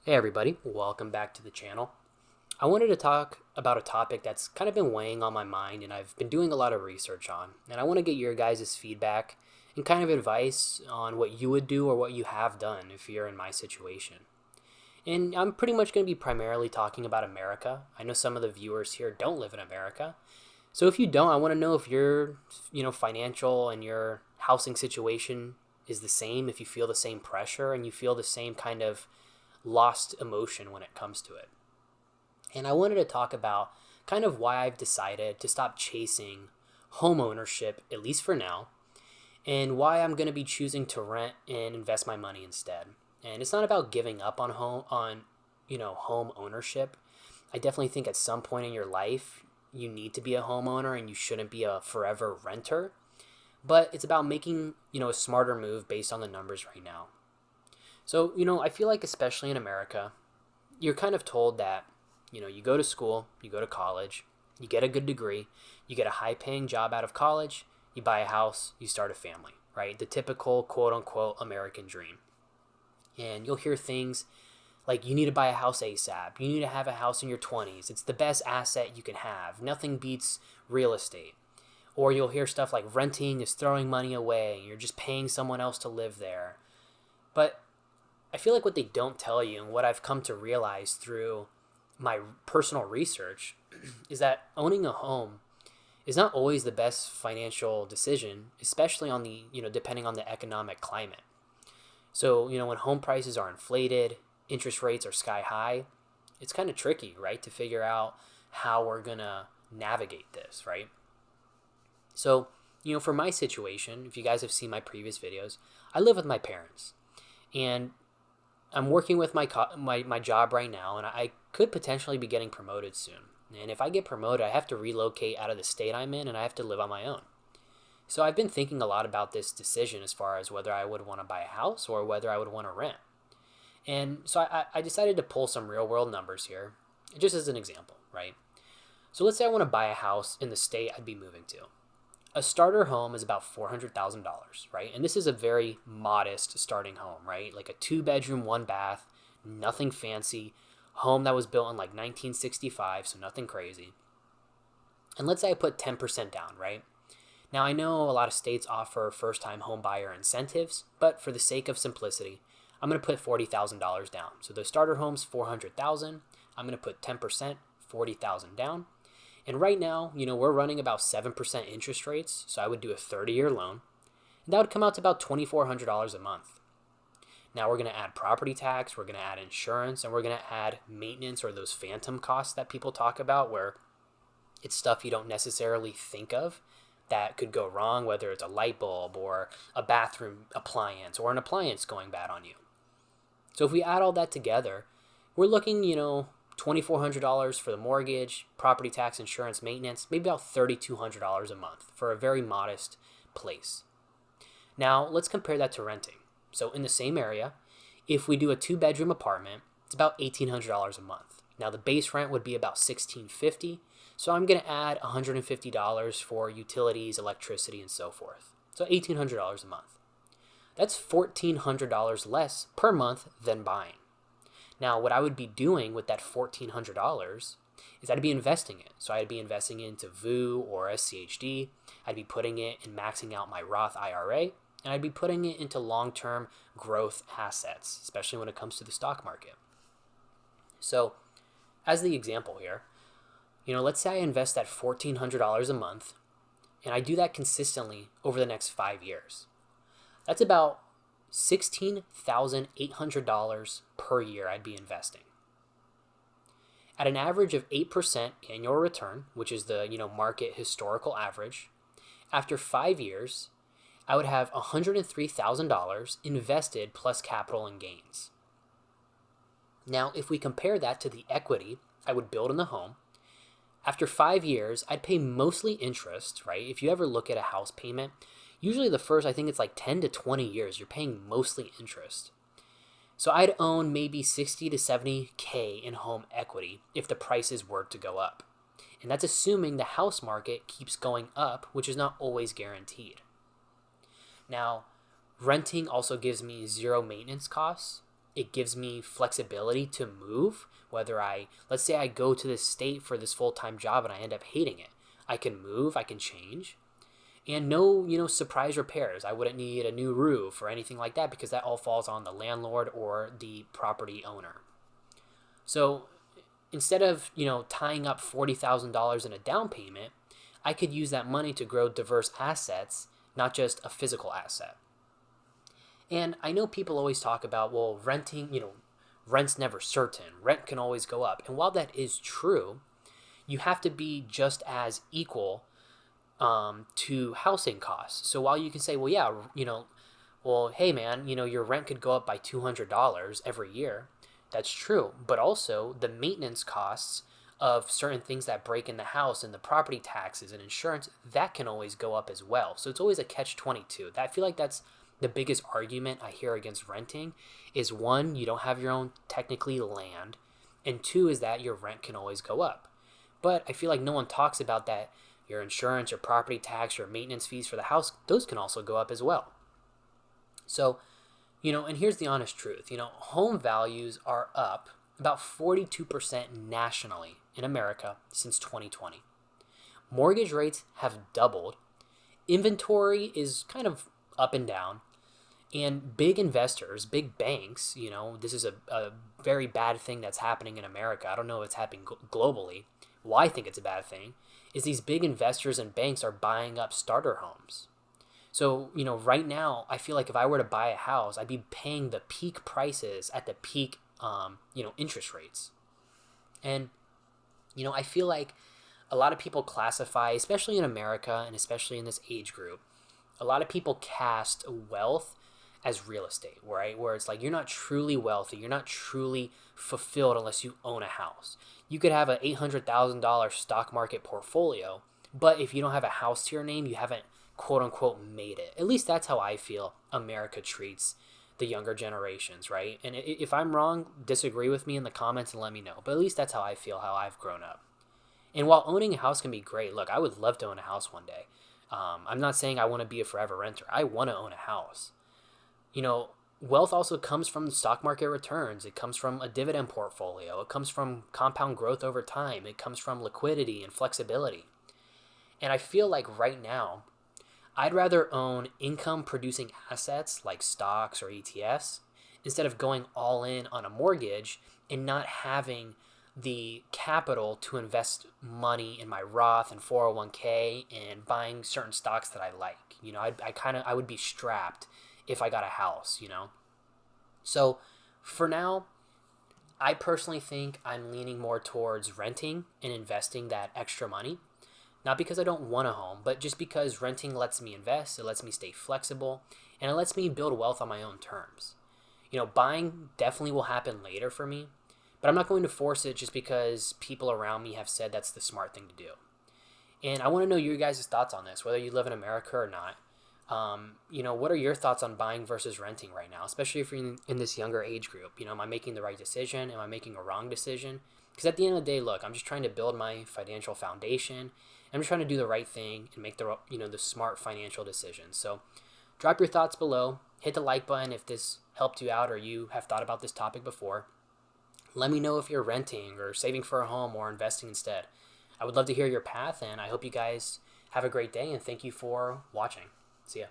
Hey everybody, welcome back to the channel. I wanted to talk about a topic that's kind of been weighing on my mind and I've been doing a lot of research on. And I want to get your guys' feedback and kind of advice on what you would do or what you have done if you're in my situation. And I'm pretty much going to be primarily talking about America. I know some of the viewers here don't live in America. So if you don't, I want to know if your, financial and your housing situation is the same, if you feel the same pressure and you feel the same kind of lost emotion when it comes to it. And I wanted to talk about kind of why I've decided to stop chasing home ownership, at least for now, and why I'm going to be choosing to rent and invest my money instead. And it's not about giving up on home ownership. I definitely think at some point in your life you need to be a homeowner and you shouldn't be a forever renter. But it's about making, a smarter move based on the numbers right now. So, I feel like especially in America, you're kind of told that, you go to school, you go to college, you get a good degree, you get a high paying job out of college, you buy a house, you start a family, right? The typical quote unquote American dream. And you'll hear things like you need to buy a house ASAP, you need to have a house in your 20s, it's the best asset you can have, nothing beats real estate. Or you'll hear stuff like renting is throwing money away, you're just paying someone else to live there. But I feel like what they don't tell you and what I've come to realize through my personal research is that owning a home is not always the best financial decision, especially on depending on the economic climate. So, when home prices are inflated, interest rates are sky high, it's kind of tricky, right, to figure out how we're going to navigate this, right? So, for my situation, if you guys have seen my previous videos, I live with my parents. And I'm working with my job right now, and I could potentially be getting promoted soon. And if I get promoted, I have to relocate out of the state I'm in, and I have to live on my own. So I've been thinking a lot about this decision as far as whether I would want to buy a house or whether I would want to rent. And so I decided to pull some real world numbers here, just as an example, right? So let's say I want to buy a house in the state I'd be moving to. A starter home is about $400,000, right? And this is a very modest starting home, right? Like a 2 bedroom, 1 bath, nothing fancy, home that was built in like 1965, so nothing crazy. And let's say I put 10% down, right? Now I know a lot of states offer first-time home buyer incentives, but for the sake of simplicity, I'm going to put $40,000 down. So the starter home's $400,000. I'm going to put 10%, $40,000 down. And right now, we're running about 7% interest rates, so I would do a 30-year loan. And that would come out to about $2,400 a month. Now we're going to add property tax, we're going to add insurance, and we're going to add maintenance or those phantom costs that people talk about where it's stuff you don't necessarily think of that could go wrong, whether it's a light bulb or a bathroom appliance or an appliance going bad on you. So if we add all that together, we're looking, $2,400 for the mortgage, property tax, insurance, maintenance, maybe about $3,200 a month for a very modest place. Now, let's compare that to renting. So in the same area, if we do a 2 bedroom apartment, it's about $1,800 a month. Now, the base rent would be about $1,650, so I'm going to add $150 for utilities, electricity, and so forth. So $1,800 a month. That's $1,400 less per month than buying. Now, what I would be doing with that $1,400 is I'd be investing it. So I'd be investing it into VU or SCHD. I'd be putting it and maxing out my Roth IRA. And I'd be putting it into long-term growth assets, especially when it comes to the stock market. So as the example here, let's say I invest that $1,400 a month, and I do that consistently over the next 5 years. That's about $16,800 per year I'd be investing. At an average of 8% annual return, which is the market historical average, after 5 years, I would have $103,000 invested plus capital and gains. Now, if we compare that to the equity I would build in the home, after 5 years, I'd pay mostly interest, right? If you ever look at a house payment, usually the first, I think it's like 10 to 20 years, you're paying mostly interest. So I'd own maybe 60 to 70K in home equity if the prices were to go up. And that's assuming the house market keeps going up, which is not always guaranteed. Now, renting also gives me zero maintenance costs. it gives me flexibility to move, let's say I go to this state for this full-time job and I end up hating it. I can move, I can change, and no, surprise repairs. I wouldn't need a new roof or anything like that because that all falls on the landlord or the property owner. So instead of, tying up $40,000 in a down payment, I could use that money to grow diverse assets, not just a physical asset. And I know people always talk about, well, renting, rent's never certain. Rent can always go up. And while that is true, you have to be just as equal to housing costs. So while you can say, well, yeah, well, hey, man, your rent could go up by $200 every year. That's true. But also the maintenance costs of certain things that break in the house and the property taxes and insurance, that can always go up as well. So it's always a catch-22. I feel like that's the biggest argument I hear against renting is, one, you don't have your own technically land, and two is that your rent can always go up. But I feel like no one talks about that your insurance, your property tax, your maintenance fees for the house, those can also go up as well. So, and here's the honest truth, home values are up about 42% nationally in America since 2020. Mortgage rates have doubled. Inventory is kind of up and down. And big investors, big banks, this is a very bad thing that's happening in America. I don't know if it's happening globally. Why I think it's a bad thing is these big investors and banks are buying up starter homes. So, right now, I feel like if I were to buy a house, I'd be paying the peak prices at the peak, interest rates. And, I feel like a lot of people classify, especially in America and especially in this age group, a lot of people cast wealth as real estate, right? Where it's like you're not truly wealthy, you're not truly fulfilled unless you own a house. You could have an $800,000 stock market portfolio, but if you don't have a house to your name, you haven't quote unquote made it. At least that's how I feel America treats the younger generations, right? And if I'm wrong, disagree with me in the comments and let me know. But at least that's how I feel, how I've grown up. And while owning a house can be great, look, I would love to own a house one day. I'm not saying I want to be a forever renter. I want to own a house. Wealth also comes from the stock market returns. It comes from a dividend portfolio. It comes from compound growth over time. It comes from liquidity and flexibility. And I feel like right now, I'd rather own income producing assets like stocks or ETFs instead of going all in on a mortgage and not having the capital to invest money in my Roth and 401k and buying certain stocks that I like. I would be strapped if I got a house, So for now, I personally think I'm leaning more towards renting and investing that extra money. Not because I don't want a home, but just because renting lets me invest, it lets me stay flexible, and it lets me build wealth on my own terms. Buying definitely will happen later for me, but I'm not going to force it just because people around me have said that's the smart thing to do. And I want to know your guys' thoughts on this, whether you live in America or not. What are your thoughts on buying versus renting right now, especially if you're in this younger age group? Am I making the right decision? Am I making a wrong decision? Because at the end of the day, look, I'm just trying to build my financial foundation. I'm just trying to do the right thing and make the smart financial decisions. So drop your thoughts below. Hit the like button if this helped you out or you have thought about this topic before. Let me know if you're renting or saving for a home or investing instead. I would love to hear your path, and I hope you guys have a great day, and thank you for watching. See ya.